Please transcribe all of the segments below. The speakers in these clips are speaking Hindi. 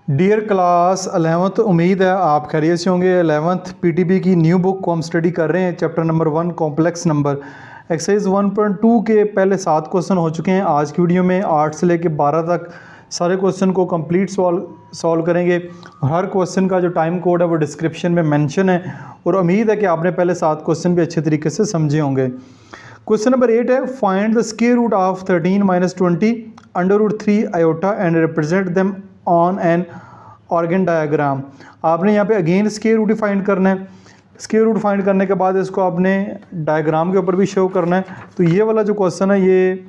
डियर क्लास 11th, उम्मीद है आप खैरियत से होंगे। 11th पीटीबी की न्यू बुक को हम स्टडी कर रहे हैं। Chapter number 1 complex number exercise 1.2 के पहले 7 क्वेश्चन हो चुके हैं। आज की वीडियो में 8 से लेकर 12 तक सारे क्वेश्चन को कंप्लीट सॉल्व करेंगे। हर क्वेश्चन का जो टाइम कोड है वो डिस्क्रिप्शन में मेंशन है और उम्मीद है कि आपने पहले 7 क्वेश्चन भी अच्छे तरीके से समझे होंगे। क्वेश्चन नंबर 8 है, find the square root of 13 - 20 √3 iota and represent them on an Argand diagram. आपने यहाँ पे अगेन स्क्वायर रूट फाइंड करना है। स्क्वायर रूट फाइंड करने के बाद इसको आपने डायग्राम के ऊपर भी शो करना है। तो ये वाला जो क्वेश्चन है ये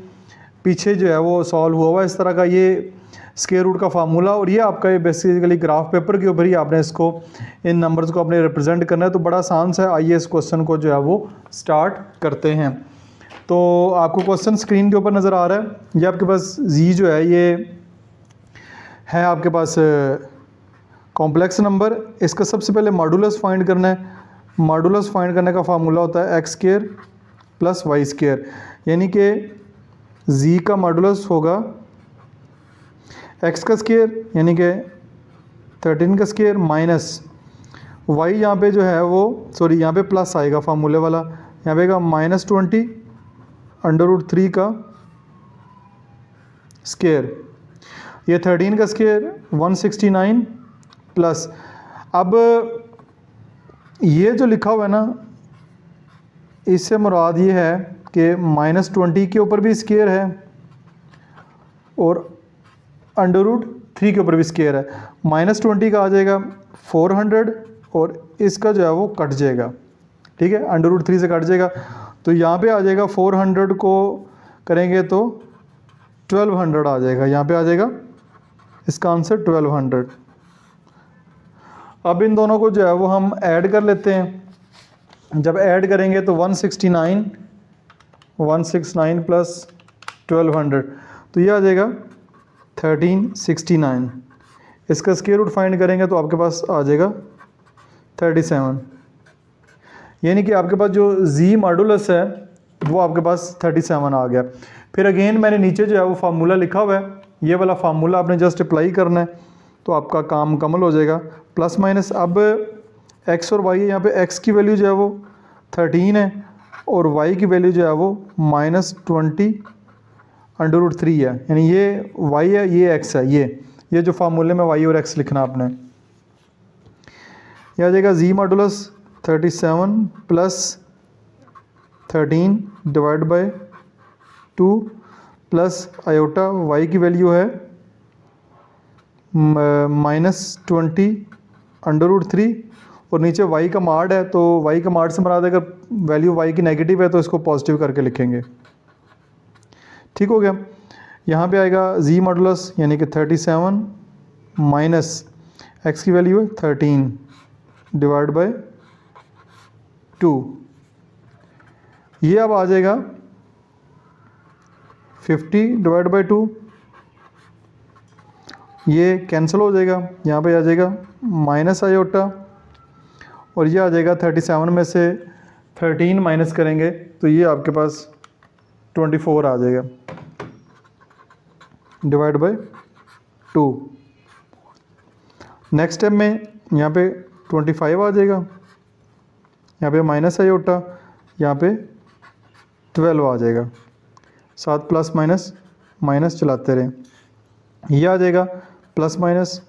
पीछे जो है वो सॉल्व हुआ हुआ है इस तरह का, ये स्क्वायर रूट का फार्मूला, और ये आपका ये बेसिकली ग्राफ पेपर के ऊपर ही आपने इसको इन नंबर्स को अपने रिप्रेजेंट करना है। तो बड़ा आसान सा है। आइए इस क्वेश्चन को जो है वो स्टार्ट करते हैं। तो आपको क्वेश्चन स्क्रीन के ऊपर नज़र आ रहा है। ये आपके पास जी जो है ये है आपके पास कॉम्प्लेक्स नंबर। इसका सबसे पहले मॉडुलस फाइंड करना है। मॉडुलस फाइंड करने का फार्मूला होता है x square plus y square, यानी कि जी का मॉडुलस होगा एक्स का स्क्वायर यानी कि 13 का स्क्वायर माइनस वाई, यहाँ पे जो है वो सॉरी यहाँ पे प्लस आएगा फार्मूले वाला, यहाँ पे का -20 √3 का स्क्वायर, ये 13 का स्क्वायर 169 प्लस। अब ये जो लिखा हुआ है ना, इससे मुराद ये है कि -20 के ऊपर भी स्क्वायर है और √3 के ऊपर भी स्क्वायर है। -20 का आ जाएगा 400 और इसका जो है वो कट जाएगा, ठीक है, √3 से कट जाएगा। तो यहाँ पे आ जाएगा 400 को करेंगे तो 1200 आ जाएगा, यहाँ पे आ जाएगा इसका आंसर 1200। अब इन दोनों को जो है वो हम ऐड कर लेते हैं। जब ऐड करेंगे तो 169 प्लस 1200 तो ये आ जाएगा 1369। इसका स्क्वायर रूट फाइंड करेंगे तो आपके पास आ जाएगा 37, यानी कि आपके पास जो जी मॉडुलस है वो आपके पास 37 आ गया। फिर अगेन मैंने नीचे जो है वो फार्मूला लिखा हुआ है, ये वाला फार्मूला आपने जस्ट अप्लाई करना है तो आपका काम मुकम्मल हो जाएगा। प्लस माइनस अब एक्स और वाई है, यहाँ पे एक्स की वैल्यू जो है वो 13 है और वाई की वैल्यू जो है वो -20 √3 है, यानी ये वाई है ये एक्स है। ये जो फार्मूले में वाई और एक्स लिखना आपने, यह आ जाएगा जी modulus 37 plus 13 divide by 2 plus iota Y की वैल्यू है -20 √3 और नीचे वाई का मार्ड है, तो वाई का मार्ड से मुराद अगर वैल्यू वाई की नेगेटिव है तो इसको पॉजिटिव करके लिखेंगे। ठीक हो गया। यहाँ पे आएगा जी मॉडुलस यानी कि 37 माइनस एक्स की वैल्यू है 13 डिवाइड बाय 2, ये अब आ जाएगा 50 डिवाइड बाय 2, ये कैंसिल हो जाएगा, यहाँ पे आ जाएगा माइनस आयोटा और ये आ जाएगा 37 में से 13 माइनस करेंगे तो ये आपके पास 24 आ जाएगा डिवाइड बाय 2। नेक्स्ट स्टेप में यहाँ पे 25 आ जाएगा, यहाँ पे माइनस आयोटा, यहाँ पे 12 आ जाएगा। साथ प्लस माइनस माइनस चलाते रहें, ये आ जाएगा plus minus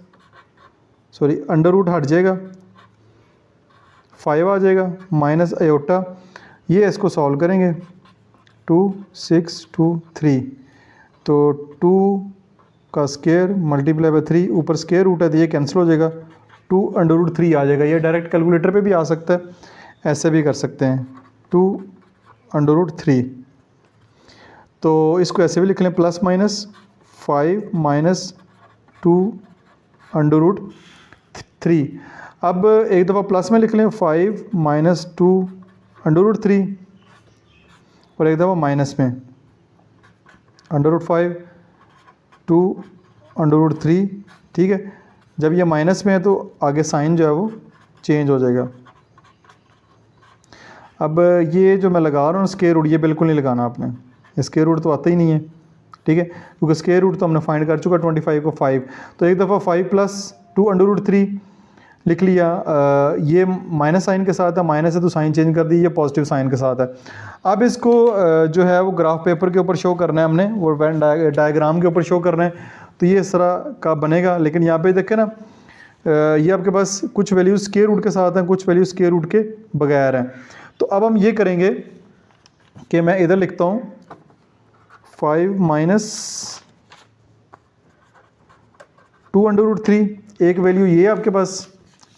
sorry under root हट जाएगा, 5 आ जाएगा माइनस आयोटा, ये इसको सॉल्व करेंगे 2 6 2 3 तो 2 का स्क्वायर मल्टीप्लाई बाय 3, ऊपर स्क्वायर रूट है तो ये कैंसिल हो जाएगा, 2 √3 आ जाएगा। ये डायरेक्ट कैलकुलेटर पे भी आ सकता है, ऐसे भी कर सकते हैं 2 √3। तो इसको ऐसे भी लिख लें प्लस माइनस 5 माइनस 2 √3। अब एक दफ़ा प्लस में लिख लें 5 माइनस 2 √3 और एक दफ़ा माइनस में √5 2 √3, ठीक है। जब ये माइनस में है तो आगे साइन जो है वो चेंज हो जाएगा। अब ये जो मैं लगा रहा हूँ स्क्वायर रूट, ये बिल्कुल नहीं लगाना आपने, स्क्वायर रूट तो आता ही नहीं है, ठीक है, क्योंकि स्क्वायर रूट तो हमने फाइंड कर चुका 25 को 5, तो एक दफ़ा 5 + 2√3 लिख लिया। ये माइनस साइन के साथ है, माइनस है तो साइन चेंज कर दी, ये पॉजिटिव साइन के साथ है। अब इसको जो है वो ग्राफ पेपर के ऊपर शो करना है हमने, वो वेन डायग्राम के ऊपर शो करना है, तो ये इस तरह का बनेगा। लेकिन यहाँ पे देखें ना, ये आपके पास कुछ वैल्यूज स्क्वायर रूट के साथ हैं, कुछ वैल्यूज स्क्वायर रूट के बगैर हैं। तो अब हम ये करेंगे कि मैं इधर लिखता हूँ 5 - 2√3, एक वैल्यू ये है आपके पास,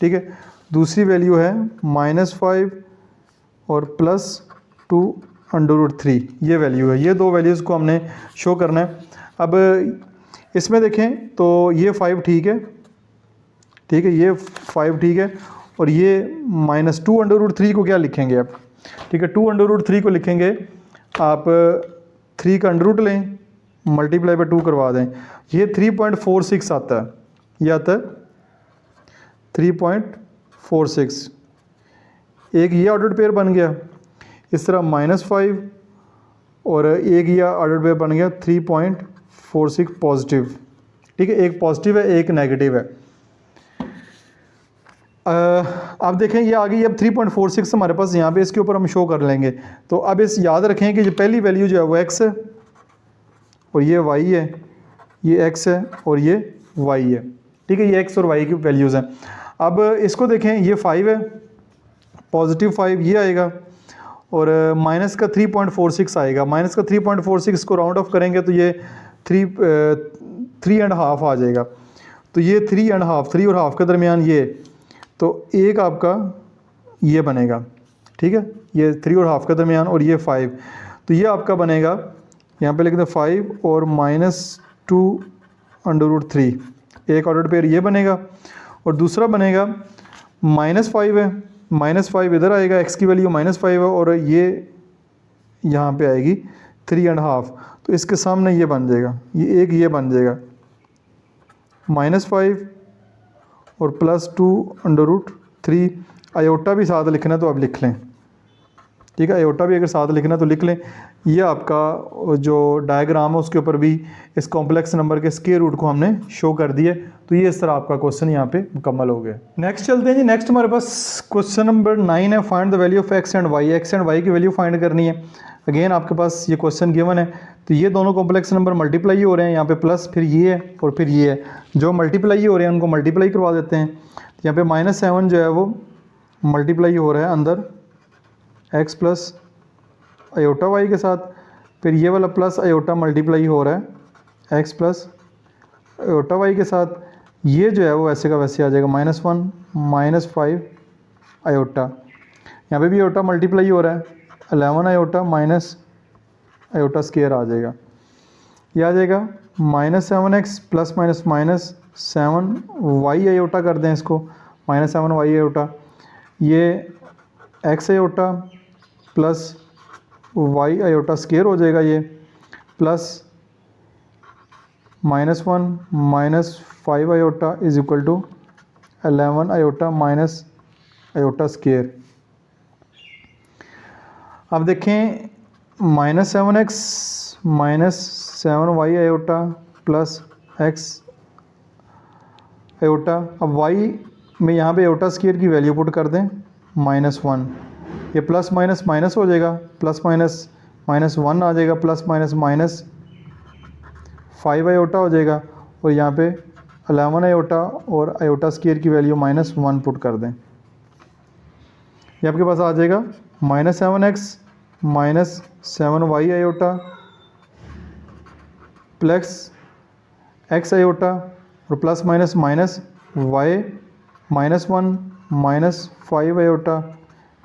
ठीक है, दूसरी वैल्यू है -5 और +2√3, ये वैल्यू है। ये दो वैल्यूज़ को हमने शो करना है। अब इसमें देखें तो ये 5 ठीक है, ठीक है, ये 5 ठीक है, और ये -2√3 को क्या लिखेंगे आप, ठीक है, 2√3 को लिखेंगे आप 3 का अंडर रूट लें, मल्टीप्लाई बाय 2 करवा दें, ये 3.46 आता है, ये आता है 3.46। एक ये ऑर्डर पेयर बन गया, इस तरह -5 और एक ये ऑर्डर पेयर बन गया 3.46 पॉजिटिव, ठीक है, एक पॉजिटिव है एक नेगेटिव है। अब देखें ये आ गई, अब 3.46 हमारे पास यहाँ पे, इसके ऊपर हम शो कर लेंगे। तो अब इस याद रखें कि जो पहली वैल्यू जो है वो x है और ये y है, ये x है और ये y है, ठीक है, ये x और y की वैल्यूज़ हैं। अब इसको देखें, ये 5 है, पॉजिटिव 5 ये आएगा, और माइनस का 3.46 आएगा। माइनस का 3.46 को राउंड ऑफ करेंगे तो ये 3.5 आ जाएगा। तो ये 3.5, 3 और हाफ के दरमियान ये, तो एक आपका ये बनेगा, ठीक है, ये 3 और हाफ के दरमियान, और ये 5, तो ये आपका बनेगा, यहाँ पे लिख दें 5 और -2√3, एक ऑर्डर पेयर ये बनेगा, और दूसरा बनेगा -5 है, -5 इधर आएगा, x की वैल्यू -5 है, और ये यहाँ पे आएगी 3.5, तो इसके सामने ये बन जाएगा, ये एक ये बन जाएगा -5 और +2√3। आयोटा भी साथ लिखना है तो आप लिख लें, ठीक है, आयोटा भी अगर साथ लिखना है तो लिख लें। ये आपका जो डायग्राम है उसके ऊपर भी इस कॉम्प्लेक्स नंबर के स्क्वायर रूट को हमने शो कर दिए। तो ये इस तरह आपका क्वेश्चन यहाँ पे मुकम्मल हो गया। नेक्स्ट चलते हैं जी। नेक्स्ट हमारे पास क्वेश्चन नंबर 9 है, find the value of x and y। x and y की वैल्यू फाइंड करनी है। अगेन आपके पास ये क्वेश्चन गिवन है, तो ये दोनों कॉम्प्लेक्स नंबर मल्टीप्लाई हो रहे हैं, यहाँ पे प्लस फिर ये है और फिर ये है, जो मल्टीप्लाई हो रहे हैं उनको मल्टीप्लाई करवा देते हैं। यहाँ पे -7 जो है वो मल्टीप्लाई हो रहा है अंदर x प्लस आयोटा y के साथ, फिर ये वाला प्लस आयोटा मल्टीप्लाई हो रहा है x प्लस आयोटा y के साथ। ये जो है वो वैसे का वैसे आ जाएगा -1 -5 आयोटा, यहाँ पे भी आयोटा मल्टीप्लाई हो रहा है 11 आयोटा माइनस आयोटा स्क्वायर आ जाएगा। ये आ जाएगा -7x प्लस -7y आयोटा कर दें इसको, -7y आयोटा, ये x iota plus y iota square हो जाएगा, ये plus -1 -5 iota is equal to 11 iota minus iota square. अब देखें -7x -7y iota plus x iota. अब y में यहाँ पे आयोटा स्क्वायर की वैल्यू पुट कर दें -1, ये प्लस माइनस माइनस हो जाएगा, प्लस माइनस -1 आ जाएगा, प्लस माइनस -5 आयोटा हो जाएगा, और यहाँ पे 11 आयोटा और आयोटा स्क्वायर की वैल्यू -1 पुट कर दें। ये आपके पास आ जाएगा -7x -7y iota plus x iota और plus minus y -1 -5 iota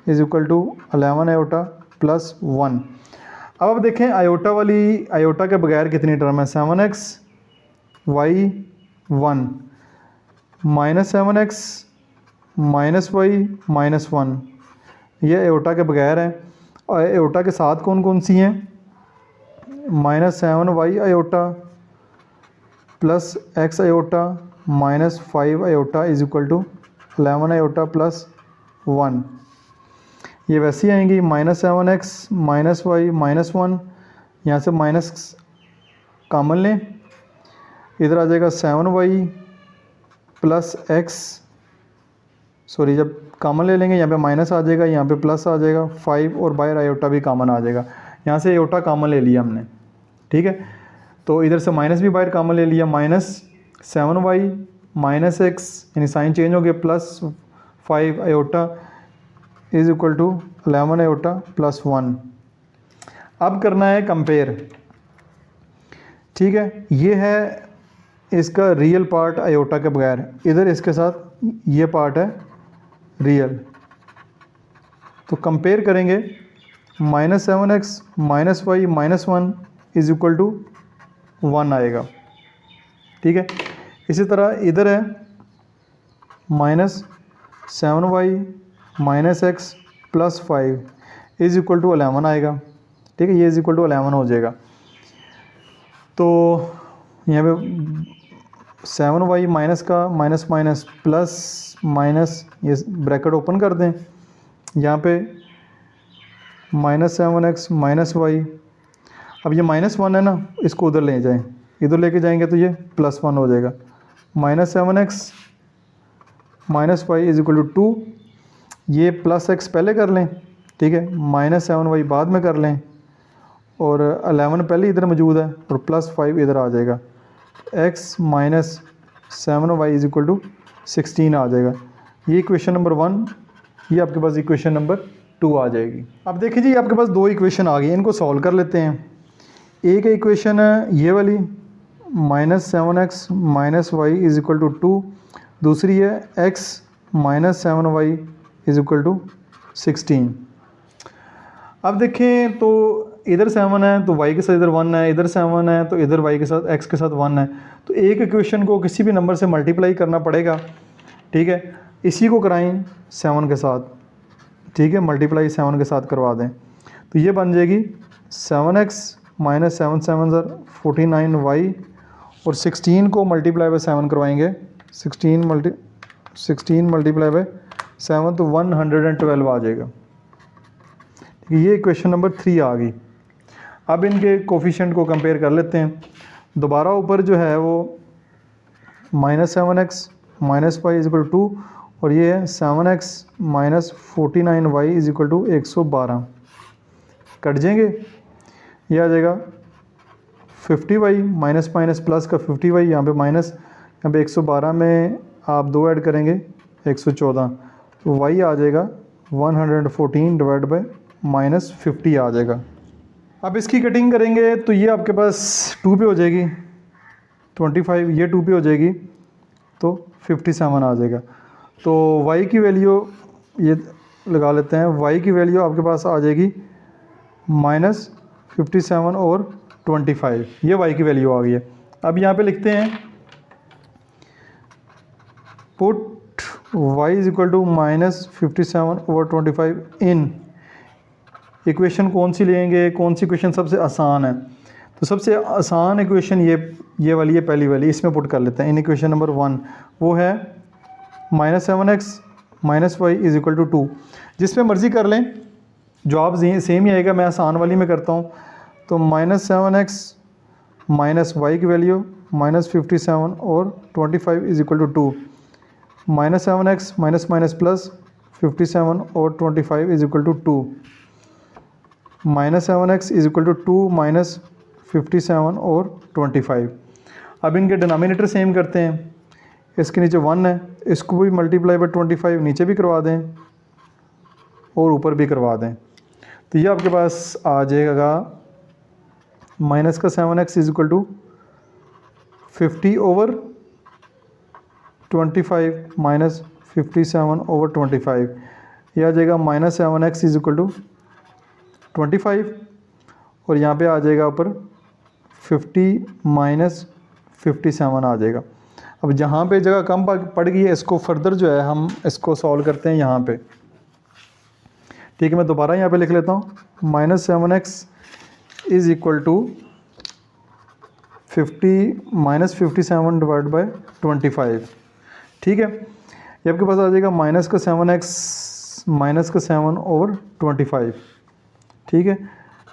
is equal to 11 iota plus 1। अब आप देखें आयोटा वाली आयोटा के बगैर कितनी टर्म है, 7x y 1 -7x -y -1, ये आयोटा के बगैर है। और आयोटा के साथ कौन कौन सी हैं, -7y iota plus x iota -5 iota is equal to 11 iota plus 1। ये वैसी आएंगी -7x -y -1, यहाँ से माइनस कॉमन लें, इधर आ जाएगा 7y प्लस एक्स, सॉरी जब कॉमन ले लेंगे यहाँ पे माइनस आ जाएगा, यहाँ पे प्लस आ जाएगा 5 और बाहर आयोटा भी कॉमन आ जाएगा। यहाँ से आयोटा कॉमन ले लिया हमने, ठीक है। तो इधर से माइनस भी बाहर कॉमन ले लिया, माइनस 7y माइनस एक्स, यानी साइन चेंज हो गया, plus 5 iota is equal to 11 iota plus 1। अब करना है कंपेयर, ठीक है। ये है इसका रियल पार्ट आयोटा के बगैर, इधर इसके साथ ये पार्ट है रियल। तो कंपेयर करेंगे, minus 7x minus y minus 1 is equal to 1 आएगा, ठीक है। इसी तरह इधर है minus 7y minus x plus 5 is equal to 11 आएगा, ठीक है। ये इज इक्वल टू 11 हो जाएगा। तो यहाँ पे 7y माइनस का माइनस माइनस प्लस माइनस, ये ब्रैकेट ओपन कर दें, यहाँ पे माइनस 7x माइनस वाई, अब ये माइनस 1 है ना, इसको उधर ले जाएं, इधर लेके जाएंगे तो ये प्लस 1 हो जाएगा। Minus 7x minus y is equal to 2, ये प्लस x पहले कर लें, ठीक है, माइनस 7y बाद में कर लें, और 11 पहले इधर मौजूद है और प्लस 5 इधर आ जाएगा, x minus 7y is equal to 16 आ जाएगा। ये इक्वेशन नंबर 1, ये आपके पास इक्वेशन नंबर 2 आ जाएगी। अब देखिए जी, आपके पास दो इक्वेशन आ गई, इनको सॉल्व कर लेते हैं। एक इक्वेशन है ये वाली minus 7x minus y is equal to 2, दूसरी है x minus 7y is equal to 16। अब देखें तो इधर 7 है तो y के साथ इधर 1 है, इधर 7 है तो इधर y के साथ x के साथ 1 है। तो एक इक्वेशन को किसी भी नंबर से मल्टीप्लाई करना पड़ेगा, ठीक है। इसी को कराएं 7 के साथ, ठीक है, मल्टीप्लाई 7 के साथ करवा दें, तो ये बन जाएगी 7x माइनस 7 7 49y, और 16 को मल्टीप्लाई बाय 7 करवाएंगे, 16 मल्टीप्लाई बाय 7 तो 112 आ जाएगा। ये इक्वेशन नंबर 3 आ गई। अब इनके कोफिशिएंट को कंपेयर कर लेते हैं। दोबारा ऊपर जो है वो minus 7x minus y is equal to 2, और ये है 7x minus 49y is equal to 112। Cut जाएंगे, ये आ जाएगा 50y माइनस माइनस प्लस का 50y, यहाँ पे माइनस, यहाँ पे 112 में आप 2 ऐड करेंगे 114, तो y आ जाएगा 114 डिवाइड बाय माइनस 50 आ जाएगा। अब इसकी कटिंग करेंगे तो ये आपके पास 2 पे हो जाएगी 25, ये 2 पे हो जाएगी तो 57 आ जाएगा। तो y की वैल्यू ये लगा लेते हैं, y की वैल्यू आपके पास आ जाएगी माइनस 57 और 25, ये y की वैल्यू आ गई है। अब यहाँ पे लिखते हैं put y is equal to minus 57 और 25 इन, इक्वेशन कौन सी लेंगे, कौन सी इक्वेशन सबसे आसान है। तो सबसे आसान इक्वेशन ये वाली है, पहली वाली, इसमें पुट कर लेते हैं। इन इक्वेशन नंबर 1 वो है minus 7x minus y is equal to 2, जिसमें मर्ज़ी कर लें, जवाब सेम ही आएगा। मैं आसान वाली में करता हूँ, तो माइनस 7x माइनस वाई की वैल्यू माइनस 57 और 25 is equal to 2, minus 7x minus minus plus 57 और 25 is equal to 2, minus 7x is equal to 2 minus 57 और 25। अब इनके डिनोमिनेटर सेम करते हैं, इसके नीचे 1 है, इसको भी मल्टीप्लाई बाय 25 नीचे भी करवा दें और ऊपर भी करवा दें, तो ये आपके पास आ जाएगा माइनस का 7x is equal to 50 over 25 minus 57 over 25, यह आ जाएगा minus 7x is equal to 25, और यहाँ पे आ जाएगा ऊपर 50 माइनस 57 आ जाएगा। अब जहाँ पे जगह कम पड़ गई है, इसको फर्दर जो है हम इसको सॉल्व करते हैं यहाँ पे, ठीक है। मैं दोबारा यहाँ पे लिख लेता हूँ, minus 7x is equal to 50 minus 57 divide by 25, ठीक है। ये आपके पास आ जाएगा माइनस का 7x माइनस का 7 ओवर 25, ठीक है।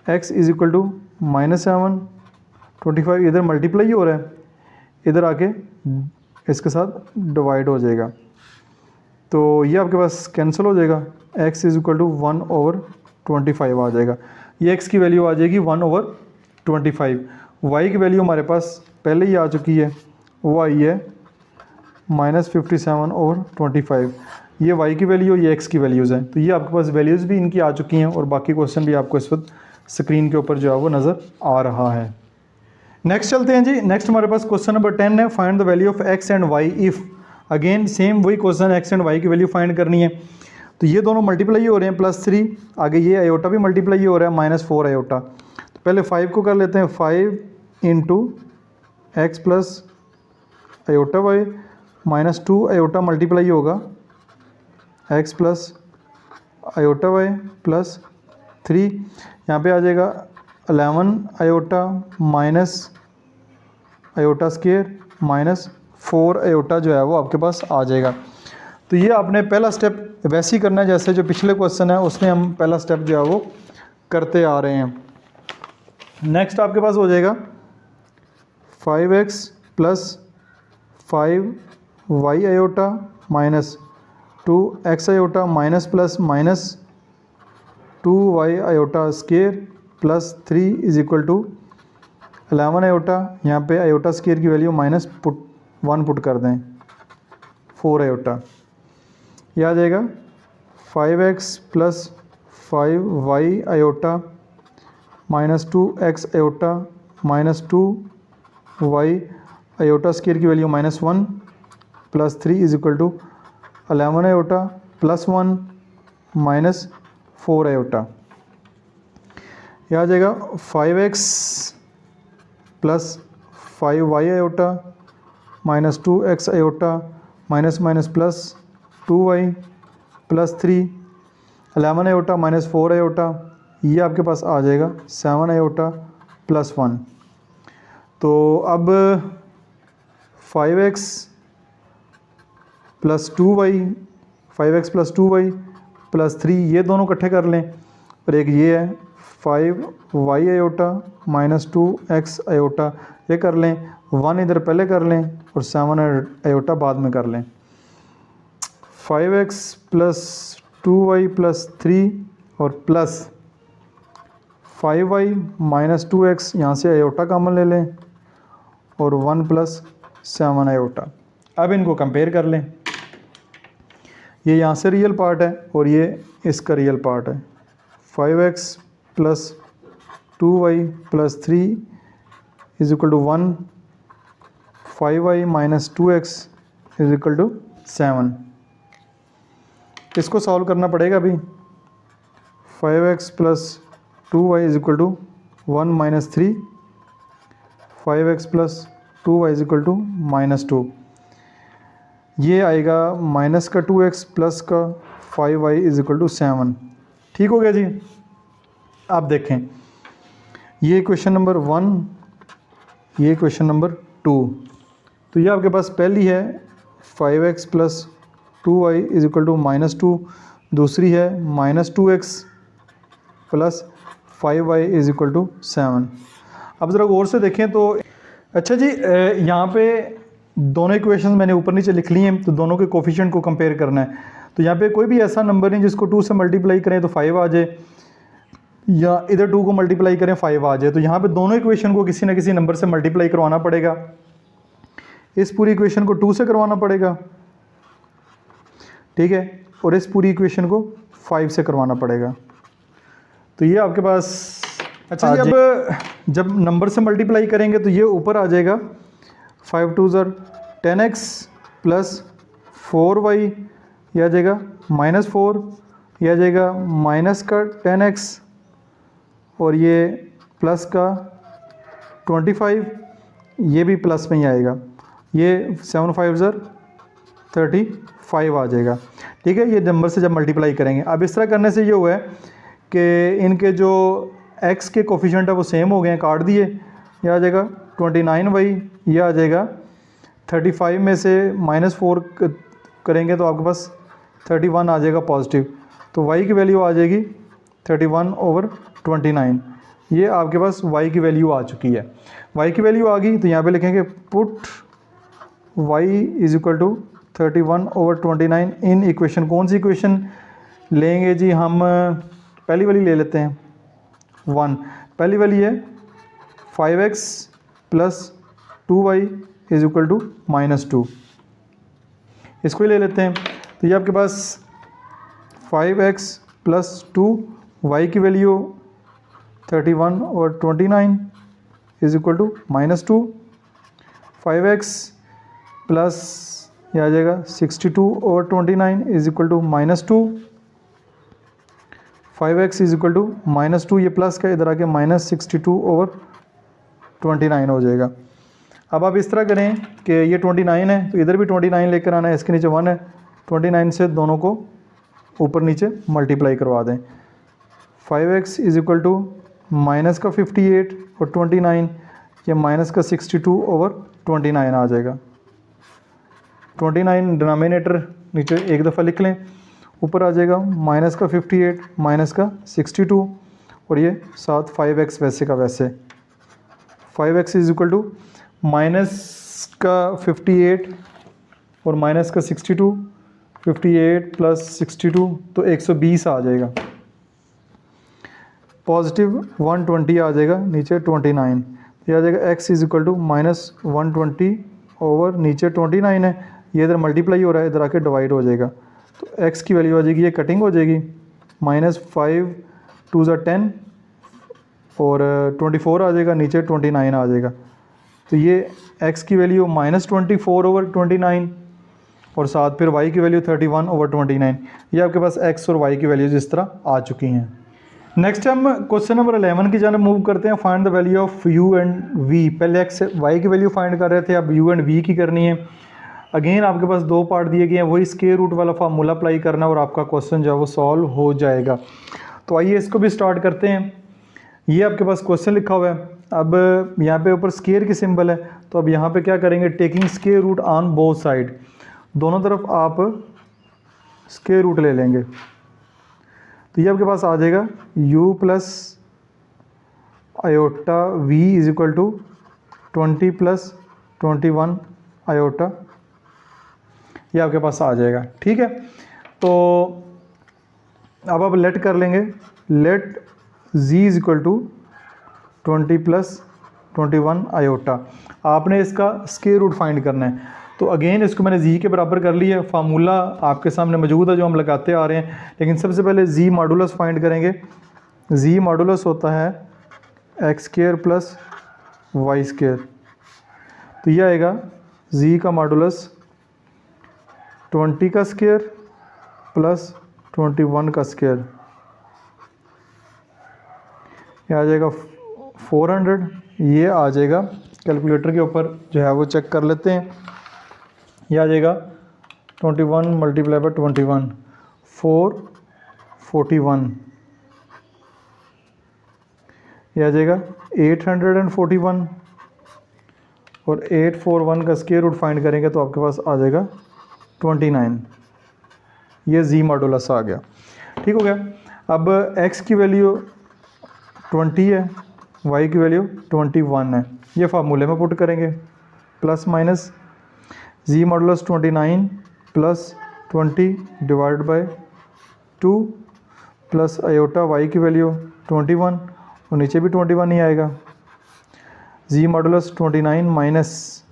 x is equal to minus 7 25 इधर मल्टीप्लाई हो रहा है, इधर आके इसके साथ डिवाइड हो जाएगा, तो ये आपके पास कैंसिल हो जाएगा। x इज़ इक्वल टू 1/25 आ जाएगा। ये x की वैल्यू आ जाएगी 1/25। y की वैल्यू हमारे पास पहले ही आ चुकी है, वो आई है -57/25। ये y की वैल्यू, ये x की वैल्यूज़ हैं। तो ये आपके पास वैल्यूज़ भी इनकी आ चुकी हैं और बाकी क्वेश्चन भी आपको इस वक्त स्क्रीन के ऊपर जो है वो नज़र आ रहा है। नेक्स्ट चलते हैं जी। नेक्स्ट हमारे पास क्वेश्चन नंबर 10 है, find the value of x and y if. Again same वही क्वेश्चन, x एंड y की वैल्यू फाइंड करनी है। तो ये दोनों मल्टीप्लाई हो रहे हैं +3, आगे ये आयोटा भी मल्टीप्लाई हो रहा है -4 आयोटा। तो पहले 5 को कर लेते हैं, 5 × x plus iota y -2 iota multiply होगा x plus iota y plus 3, यहाँ पे आ जाएगा 11 iota minus iota square minus 4 iota जो है वो आपके पास आ जाएगा। तो ये आपने पहला स्टेप वैसे ही करना है जैसे जो पिछले क्वेश्चन है उसमें हम पहला स्टेप जो है वो करते आ रहे हैं। नेक्स्ट आपके पास हो जाएगा 5x plus 5y iota minus 2x iota minus plus minus 2y iota square plus 3 is equal to 11 iota, यहाँ पे आयोटा स्क्वायर की वैल्यू -1 पुट कर दें, 4 आयोटा। यह आ जाएगा 5x plus 5y iota minus 2x iota minus 2y iota square की value -1 plus 3 is equal to 11 iota plus 1 minus 4 iota. यह आ जाएगा 5x plus 5y iota minus 2x iota minus minus plus 2y plus 3 11 iota minus 4 iota, ये आपके पास आ जाएगा 7 आयोटा प्लस 1। तो अब 5x plus 2y, 5x plus 2y plus 3 ये दोनों इकट्ठे कर लें, और एक ये है 5y iota minus 2x iota, ये कर लें, 1 इधर पहले कर लें और 7 आयोटा बाद में कर लें। 5x प्लस 2y प्लस 3 और प्लस 5y माइनस 2x, यहाँ से आयोटा कॉमन ले लें और 1 प्लस 7 आयोटा। अब इनको कंपेयर कर लें, ये यहाँ से रियल पार्ट है और ये इसका रियल पार्ट है। 5x plus 2y plus 3 is equal to 1, 5y minus 2x is equal to 7। इसको सॉल्व करना पड़ेगा अभी। 5x plus 2y is equal to 1 minus 3, 5x plus 2y is equal to -2, ये आएगा माइनस का 2x प्लस का 5y इज इक्वल टू 7। ठीक हो गया जी। आप देखें ये क्वेश्चन नंबर 1, ये क्वेश्चन नंबर 2। तो ये आपके पास पहली है 5x plus 2y is equal to -2, दूसरी है -2x plus 5y is equal to 7। अब ज़रा गौर से देखें तो अच्छा जी, यहाँ पे दोनों इक्वेशंस मैंने ऊपर नीचे लिख ली हैं, तो दोनों के कोफिशिएंट को कंपेयर करना है। तो यहाँ पे कोई भी ऐसा नंबर नहीं जिसको 2 से मल्टीप्लाई करें तो 5 आ जाए, या इधर 2 को मल्टीप्लाई करें 5 आ जाए। तो यहाँ पे दोनों इक्वेशन को किसी ना किसी नंबर से मल्टीप्लाई करवाना पड़ेगा। इस पूरी इक्वेशन को 2 से करवाना पड़ेगा, ठीक है, और इस पूरी इक्वेशन को 5 से करवाना पड़ेगा। तो ये आपके पास अच्छा जी, अब जब नंबर से मल्टीप्लाई करेंगे तो ये ऊपर आ जाएगा 5 2 10x प्लस 4y, यह आ जाएगा -4, यह आ जाएगा माइनस का 10x और ये प्लस का 25, ये भी प्लस में ही आएगा, ये 7 5 35 आ जाएगा। ठीक है, ये नंबर से जब मल्टीप्लाई करेंगे। अब इस तरह करने से ये हुआ है कि इनके जो x के कोफिशिएंट है वो सेम हो गए हैं, काट दिए। यह आ जाएगा 29y, यह आ जाएगा 35 में से -4 करेंगे तो आपके पास 31 आ जाएगा पॉजिटिव। तो y की वैल्यू आ जाएगी 31/29। ये आपके पास y की वैल्यू आ चुकी है। y की वैल्यू आ गई तो यहाँ पे लिखेंगे put y is equal to 31/29 in equation. कौन सी इक्वेशन लेंगे जी? हम पहली वाली ले लेते हैं 1। पहली वाली है 5x plus 2y is equal to -2। इसको ही ले लेते हैं। तो ये आपके पास 5x प्लस 2, y की value 31/29 is equal to -2। 5x plus ये आ जाएगा 62/29 is equal to -2। 5x is equal to -2, ये प्लस का इधर आके -62/29 हो जाएगा। अब आप इस तरह करें कि ये 29 है तो इधर भी 29 लेकर आना है, इसके नीचे 1 है। 29 से दोनों को ऊपर नीचे मल्टीप्लाई करवा दें। 5x is equal to minus का 58 और 29, ये माइनस का 62/29 आ जाएगा। 29 डिनोमिनेटर नीचे एक दफ़ा लिख लें, ऊपर आ जाएगा माइनस का 58 माइनस का 62 और ये साथ 5x वैसे का वैसे। 5x is equal to minus का 58 और माइनस का 62, 58 प्लस 62 तो 120 आ जाएगा। पॉजिटिव 120 आ जाएगा, नीचे 29। ये आ जाएगा x is equal to -120 over नीचे 29 है, ये इधर मल्टीप्लाई हो रहा है, इधर आके डिवाइड हो जाएगा। तो x की वैल्यू आ जाएगी, ये कटिंग हो जाएगी, -5 2 ज़ा 10 और 24 आ जाएगा, नीचे 29 आ जाएगा। तो ये x की वैल्यू -24/29 और साथ फिर y की वैल्यू 31/29। ये आपके पास x और y की वैल्यूज इस तरह आ चुकी हैं। नेक्स्ट हम क्वेश्चन नंबर 11 की जानब मूव करते हैं। Find the value of u and v। पहले x y की वैल्यू फाइंड कर रहे थे, अब u एंड v की करनी है। अगेन आपके पास दो पार्ट दिए गए हैं, वही स्क्वायर रूट वाला फार्मूला अप्लाई करना और आपका क्वेश्चन जो है वो सॉल्व हो जाएगा। तो आइए इसको भी स्टार्ट करते हैं। ये आपके पास क्वेश्चन लिखा हुआ है। अब यहाँ पे ऊपर स्क्वायर की सिंबल है, तो अब यहाँ पे क्या करेंगे, taking square root on both side, दोनों तरफ आप स्क्वायर रूट ले लेंगे। तो ये आपके पास आ जाएगा u plus iota v is equal to 20 plus 21 iota, ये आपके पास आ जाएगा। ठीक है, तो अब आप लेट कर लेंगे, let z is equal to 20 plus 21 iota. आपने इसका स्क्वायर रूट फाइंड करना है। तो अगेन इसको मैंने z के बराबर कर लिया है, फार्मूला आपके सामने मौजूद है जो हम लगाते आ रहे हैं। लेकिन सबसे पहले z मॉडुलस फाइंड करेंगे। z मॉडुलस होता है x square plus y square. तो ये आएगा z का मॉडुलस 20 का स्क्वायर प्लस 21 का स्क्वायर, ये आ जाएगा 400। ये आ जाएगा कैलकुलेटर के ऊपर जो है वो चेक कर लेते हैं। ये आ जाएगा 21 मल्टीप्लाई बाई 21 441, ये आ जाएगा 841 और 841 का स्क्वायर रूट फाइंड करेंगे तो आपके पास आ जाएगा 29। ये z मॉडुलस आ गया। ठीक हो गया। अब x की वैल्यू 20 है, y की वैल्यू 21 है, ये फार्मूले में पुट करेंगे। Plus minus z modulus 29 plus 20 divide by 2 plus iota y की वैल्यू 21 और नीचे भी 21 ही आएगा। z मॉडुलस 29 माइनस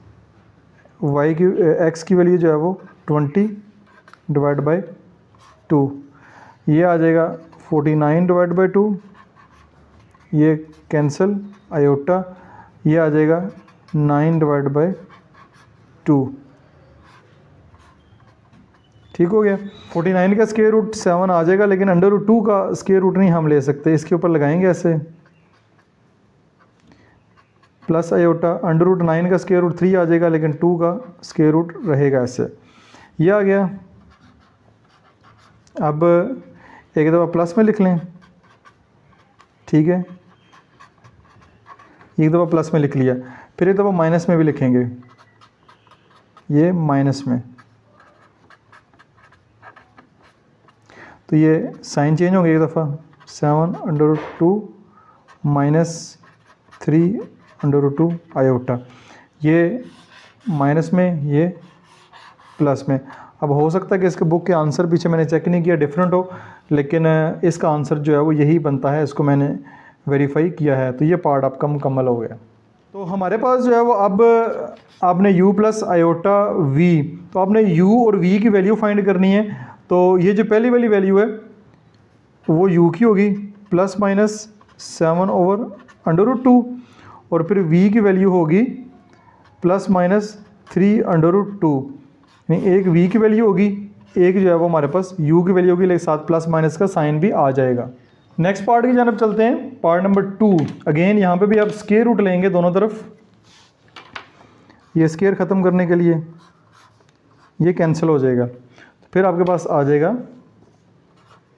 y की x की वैल्यू जो है वो 20 डिवाइड बाय 2, ये आ जाएगा 49 डिवाइड बाय 2, ये कैंसिल आयोटा, ये आ जाएगा 9 डिवाइड बाय 2। ठीक हो गया। 49 का स्क्वायर रूट 7 आ जाएगा, लेकिन अंडर रूट 2 का स्क्वायर रूट नहीं हम ले सकते, इसके ऊपर लगाएंगे ऐसे प्लस आयोटा, अंडर रूट 9 का स्क्वायर रूट 3 आ जाएगा, लेकिन 2 का स्क्वायर रूट रहेगा ऐसे। ये आ गया। अब एक दफ़ा प्लस में लिख लें, ठीक है, एक दफ़ा प्लस में लिख लिया, फिर एक दफ़ा माइनस में भी लिखेंगे, ये माइनस में, तो ये साइन चेंज होंगे एक दफ़ा 7 अंडर रूट 2 -3√2 आयोटा, ये माइनस में, ये प्लस में। अब हो सकता है कि इसके बुक के आंसर पीछे मैंने चेक नहीं किया डिफरेंट हो, लेकिन इसका आंसर जो है वो यही बनता है, इसको मैंने वेरीफाई किया है। तो ये पार्ट आपका मुकम्मल हो गया। तो हमारे पास जो है वो अब आपने u प्लस आयोटा v, तो आपने u और v की वैल्यू फाइंड करनी है। तो ये जो पहली वाली वैल्यू है वो u की होगी +/7/√2, और फिर v की वैल्यू होगी +/3√2, यानी एक v की वैल्यू होगी, एक जो है वो हमारे पास u की वैल्यू होगी, लेकिन साथ प्लस माइनस का साइन भी आ जाएगा। नेक्स्ट पार्ट की जानब चलते हैं, पार्ट नंबर 2। अगेन यहाँ पे भी आप स्क्वायर रूट लेंगे दोनों तरफ, ये स्क्वायर ख़त्म करने के लिए ये कैंसिल हो जाएगा। फिर आपके पास आ जाएगा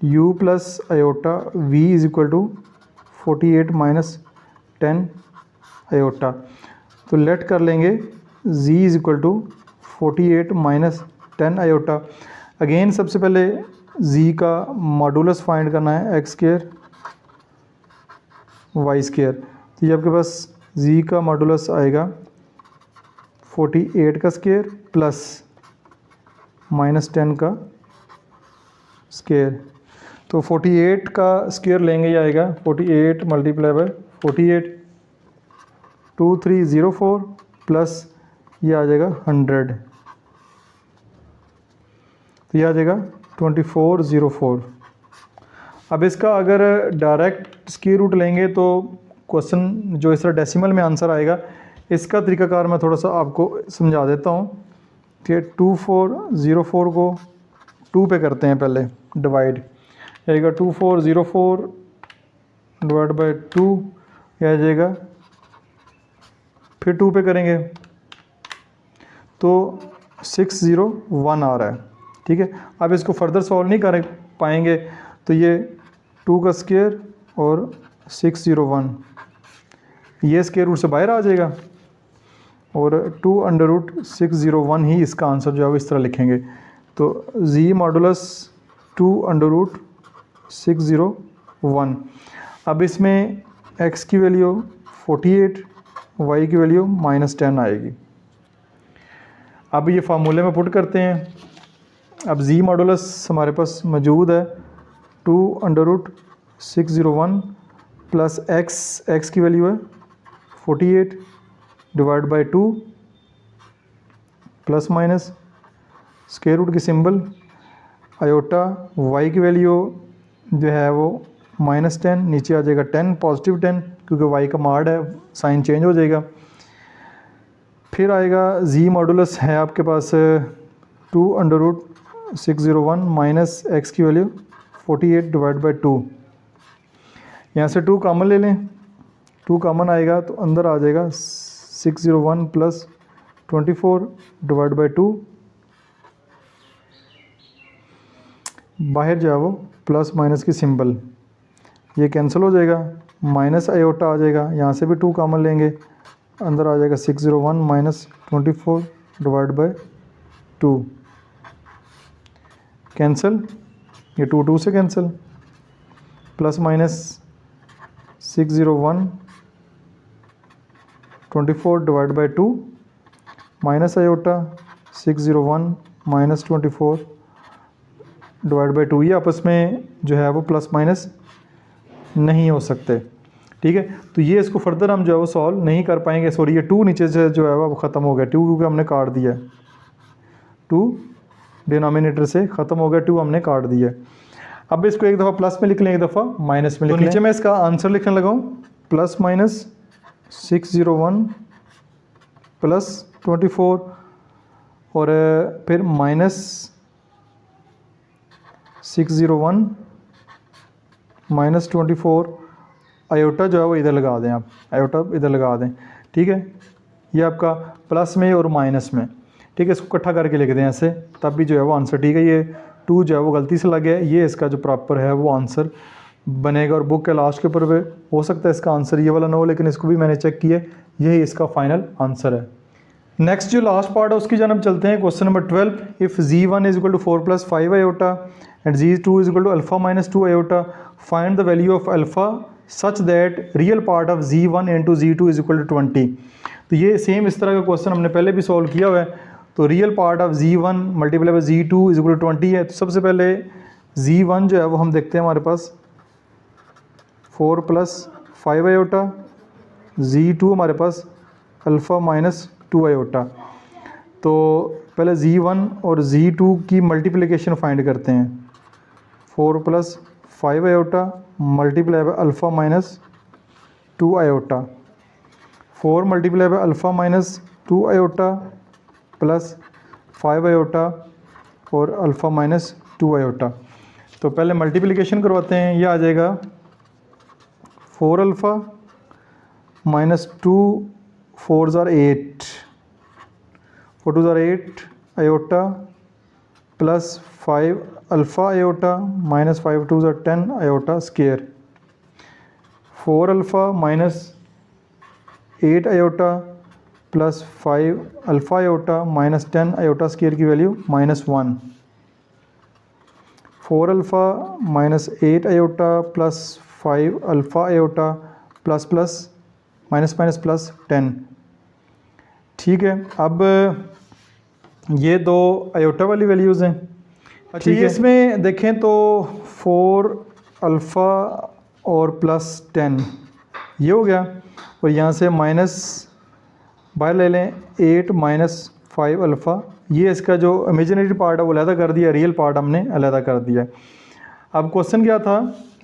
u plus iota v is equal to 48 minus 10 iota. तो लेट कर लेंगे z is equal to 48 minus 10 iota. Again सबसे पहले z का मॉडुलस फाइंड करना है, एक्स स्क्वायर वाई स्क्वायर। तो ये आपके पास z का मॉडुलस आएगा 48 का स्क्वायर प्लस -10 का स्क्वायर। तो 48 का स्क्वायर लेंगे, ये आएगा 48 मल्टीप्लाई बाय 48, 2304 प्लस ये आ जाएगा 100, तो ये आ जाएगा 2404। अब इसका अगर डायरेक्ट स्क्वायर रूट लेंगे तो क्वेश्चन जो इस तरह डेसिमल में आंसर आएगा, इसका तरीकाकार मैं थोड़ा सा आपको समझा देता हूँ कि 2404 को 2 पे करते हैं पहले डिवाइड, आएगा 2404 डिवाइड बाय 2, यह आ जाएगा, फिर 2 पे करेंगे तो 601 आ रहा है। ठीक है, अब इसको फर्दर सॉल्व नहीं कर पाएंगे, तो ये 2 का स्क्वायर और 601, ये स्क्वायर रूट से बाहर आ जाएगा और 2√601 ही इसका आंसर जो है वो इस तरह लिखेंगे। तो z मॉडुलस 2√601। अब इसमें x की वैल्यू 48, y की वैल्यू -10 आएगी। अब ये फार्मूले में पुट करते हैं। अब z मॉडुलस हमारे पास मौजूद है 2√601 प्लस x की वैल्यू है 48 divide by 2 plus minus square root की सिंबल आयोटा, y की वैल्यू जो है वो -10, नीचे आ जाएगा 10 पॉजिटिव 10, क्योंकि y का मार्ड है, साइन चेंज हो जाएगा। फिर आएगा z मॉडुलस है आपके पास 2√601 माइनस x की वैल्यू 48 डिवाइड बाय 2, यहाँ से 2 कॉमन ले लें, 2 कॉमन आएगा तो अंदर आ जाएगा 601 प्लस 24 डिवाइड बाय 2, बाहर जो है वो प्लस माइनस की सिंबल, ये कैंसिल हो जाएगा, माइनस आयोटा आ जाएगा, यहाँ से भी 2 कॉमन लेंगे, अंदर आ जाएगा 601 माइनस 24 डिवाइड बाय 2, कैंसिल, ये 2 से cancel, plus minus 601 24 divide by 2 minus iota 601 minus 24 divide by 2, ये आपस में जो है वो प्लस माइनस नहीं हो सकते। ठीक है, तो ये इसको फर्दर हम जो है वो सॉल्व नहीं कर पाएंगे। सॉरी, ये 2 नीचे से जो है वो ख़त्म हो गया, 2 क्योंकि हमने काट दिया, 2 डिनोमिनेटर से ख़त्म हो गया, 2 हमने काट दिया। अब इसको एक दफ़ा प्लस में लिख लें, एक दफ़ा माइनस में लिख लें। नीचे मैं इसका आंसर लिखने लगा हूँ, प्लस माइनस 601 प्लस 24 और फिर माइनस 601 माइनस 24, आयोटा जो है वो इधर लगा दें, आप आयोटा इधर लगा दें। ठीक है, ये आपका प्लस में और माइनस में। ठीक है, इसको इकट्ठा करके लिख दें ऐसे, तब भी जो है वो आंसर ठीक है। ये 2 जो है वो गलती से लग गया, ये इसका जो प्रॉपर है वो आंसर बनेगा। और बुक के लास्ट के ऊपर पे हो सकता है इसका आंसर ये वाला ना हो, लेकिन इसको भी मैंने चेक किया, यही इसका फाइनल आंसर है। नेक्स्ट जो लास्ट पार्ट है उसकी जानब चलते हैं। Question number 12, if z1 is equal to 4 plus 5 iota and z2 is equal to alpha minus 2 iota, find the value of alpha such that real part of z1 into z2 is equal to 20। तो ये सेम इस तरह का क्वेश्चन हमने पहले भी सॉल्व किया हुआ है। तो real part of z1 multiply by z2 is equal to 20 है। तो सबसे पहले z1 जो है वो हम देखते हैं हमारे पास 4 प्लस 5 आयोटा, z2 हमारे पास अल्फ़ा माइनस 2 आयोटा। तो पहले z1 और z2 की मल्टीप्लिकेशन फाइंड करते हैं। 4 plus 5 iota multiply by alpha minus 2 iota, 4 multiply by alpha minus 2 iota plus 5 iota और अल्फ़ा माइनस 2 आयोटा। तो पहले मल्टीप्लिकेशन करवाते हैं। ये आ जाएगा 4 अल्फ़ा माइनस 2 4 ज़ार 8, 4 2 ज़ार 8 iota plus 5 alpha iota minus 5 2 ज़ार 10 iota square, 4 alpha minus 8 iota plus 5 alpha iota minus 10 iota square की value -1, 4 alpha minus 8 iota plus 5 alpha iota plus plus minus minus plus 10। ठीक है, अब ये दो आयोटा वाली वैल्यूज़ हैं। अच्छा, ये इसमें देखें तो 4 अल्फ़ा और प्लस 10 ये हो गया, और यहाँ से माइनस बाहर ले लें 8 माइनस 5 अल्फ़ा। ये इसका जो इमेजिनरी पार्ट है वो अलहदा कर दिया, रियल पार्ट हमने अलहदा कर दिया। अब क्वेश्चन क्या था,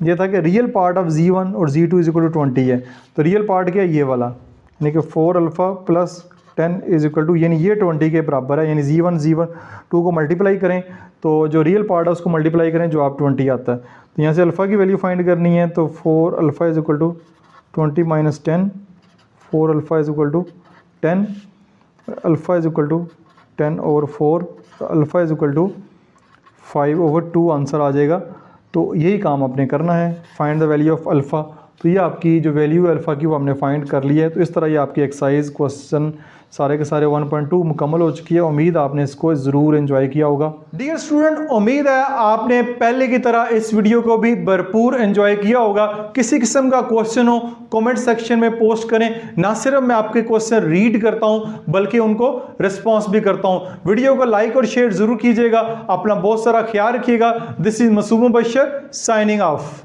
ये था कि रियल पार्ट ऑफ z1 और z2 इज इक्वल टू 20 है। तो रियल पार्ट क्या है, ये वाला, यानी कि 4 alpha plus 10 is equal to, यानी ये 20 के बराबर है। यानी z1 2 को मल्टीप्लाई करें तो जो रियल पार्ट है उसको मल्टीप्लाई करें जो आप 20 आता है। तो यहाँ से अल्फ़ा की वैल्यू फाइंड करनी है। तो 4 alpha is equal to 20 minus 10, 4 alpha is equal to 10, alpha is equal to 10 over 4, alpha is equal to 5 over 2 answer आ जाएगा। तो यही काम आपने करना है, find the value of alpha. तो ये आपकी जो वैल्यू है अल्फ़ा की वो हमने फाइंड कर ली है। तो इस तरह ये आपकी एक्सरसाइज क्वेश्चन सारे के सारे 1.2 मुकम्मल हो चुकी है। उम्मीद आपने इसको ज़रूर एंजॉय किया होगा। डियर स्टूडेंट, उम्मीद है आपने पहले की तरह इस वीडियो को भी भरपूर एंजॉय किया होगा। किसी किस्म का क्वेश्चन हो कमेंट सेक्शन में पोस्ट करें। ना सिर्फ मैं आपके क्वेश्चन रीड करता हूं बल्कि उनको रिस्पॉन्स भी करता हूं। वीडियो को लाइक और शेयर जरूर कीजिएगा। अपना बहुत सारा ख्याल रखिएगा। दिस इज मासूम बशर साइनिंग ऑफ।